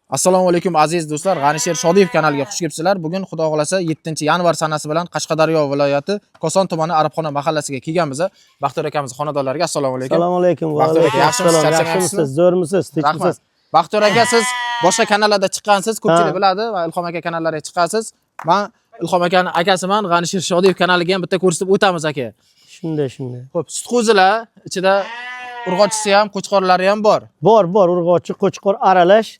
Assalomu alaykum aziz do'stlar, G'anisher Shodiyev kanaliga xush kelibsizlar. Bugun Xudo xolasa 7-yanvar sanasi bilan Qashqadaryo viloyati Koson tumani Arabxona mahallasiga kelganmiz. Baxtiyor akamiz xonadonlariga assalomu alaykum. Assalomu alaykum. Baxtiyor aka, Yaxshimisiz? Zo'rmisiz? Tinchmisiz? Baxtiyor aka, siz boshqa kanallarda chiqqansiz, ko'pchilik biladi va Ilhom aka kanallariga chiqqansiz. Men Ilhom akaning akasiman, G'anisher Shodiyev kanaliga ham bitta ko'rsatib o'tamiz aka. Shunday. Xo'p, sutqo'zilar ichida urg'ochisi ham, qo'chqorlari ham bor. Bor, urg'ochi, qo'chqor aralash.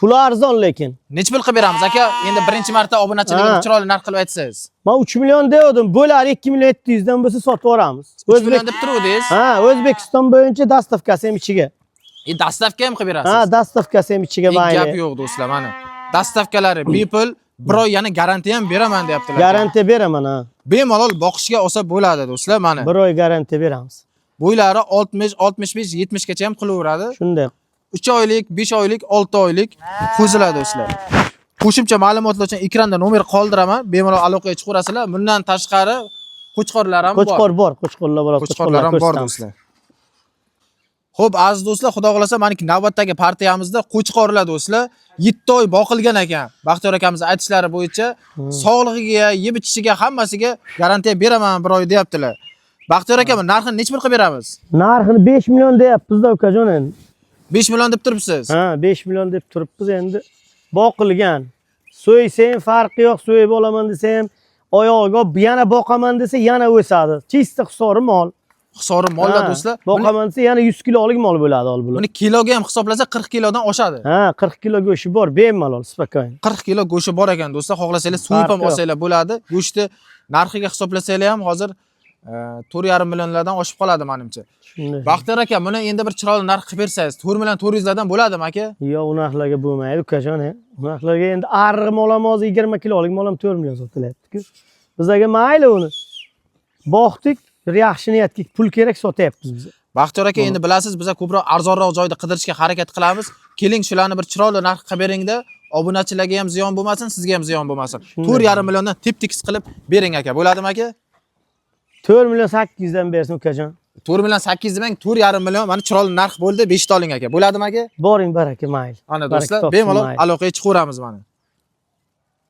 Puli arzon lekin. Necha pul qilib beramiz aka? Endi birinchi marta obunachiligini chiroyli narx qilib aytsangiz. Men 3 million degandim. Bo'lar 2 million 700 dan bo'lsa sotib yuboramiz. 3 million deb turuvdingiz? Ha, O'zbekiston bo'yicha dastavkasi ham ichiga. Dastavka ham qilib berasiz? Ha, dastavkasi ham ichiga mayli. Gap yo'q do'stlar, mana. Dastavkalari bepul, bir oy yana garantiya ham beraman deyaptilar. Garantiya beraman, ha. Bemalol boqishga olsa bo'ladi do'stlar, mana. Bir oy garantiya beramiz. Bo'ylari 60, 65, 70 gacha ham qilaveradi. Shunday. 3 oylik, 5 oylik, 6 oylik qo'ziladi do'stlar. Qo'shimcha ma'lumotlar uchun ekranda nomer qoldiraman, bemalol aloqaga chiqarasizlar. Bundan tashqari qo'chqorlar ham bor. Qo'chqorlar bor. Qo'chqorlar ham bor do'stlar. Xo'p, aziz do'stlar, Xudo xolasa meniki navbatdagi partiyamizda qo'chqorlar do'stlar 7 oy boqilgan ekan. Baxtiyor akamiz aytishlari bo'yicha sog'lig'iga, yeb ichishiga, hammasiga garantiya beraman bir oy deyaptilar. Baxtiyor aka, narxini necha pul qilib beramiz? Narxini 5 million deyapmiz-da ukajon endi. 5 million deb turibsiz. Ha, 5 million deb turibmiz endi. Boqilgan. So'ysang farqi yo'q, so'yib olaman desam, oyog'iga yana boqaman desa yana o'sadi. Chista hisori mol. Hisori mollar do'stlar. Boqaman desa yana 100 kilolik mol bo'ladi bular. Buni kiloga ham hisoblasa 40 kilodan oshadi. Ha, 40 kilo go'shi bor, bemalol, spokon. 40 kilo go'shi bor ekan do'stlar. Xohlasangiz so'yib ham olsanglar bo'ladi. Go'shti narxiga hisoblasanglar ham hozir 4,5 millionlardan oshib qoladi menimcha. Baxtiyor aka, buni endi bir chiroyli narx qilib bersangiz, 4 million 400 lardan bo'ladimi aka? Yo'q, unaqlarga bo'lmaydi ukajon. Unaqlarga endi arriq mol ham hozir 20 kilolik mol ham 4 million sotilyapti-ku. Bizga mayli uni. Boqdik, yaxshi niyatga pul kerak sotyapmiz biz. Baxtiyor aka, endi bilasiz, biz ko'proq arzonroq joyda qidirishga harakat qilamiz. Keling, shularni bir chiroyli narx qilib beringda, obunachilarga ham ziyon bo'lmasin, sizga ham ziyon bo'lmasin. 4,5 milliondan tep-tekis qilib bering aka. Bo'ladimi aka? 4 million 800 dan bersin ukajon. 4 million 800 demang, 4,5 million. Mana chiroyli narx bo'ldi, 5 ta oling aka. Bo'ladimi aka? Boring baraka, mayli. Ana do'stlar, bemalol aloqaga chiqaveramiz mana.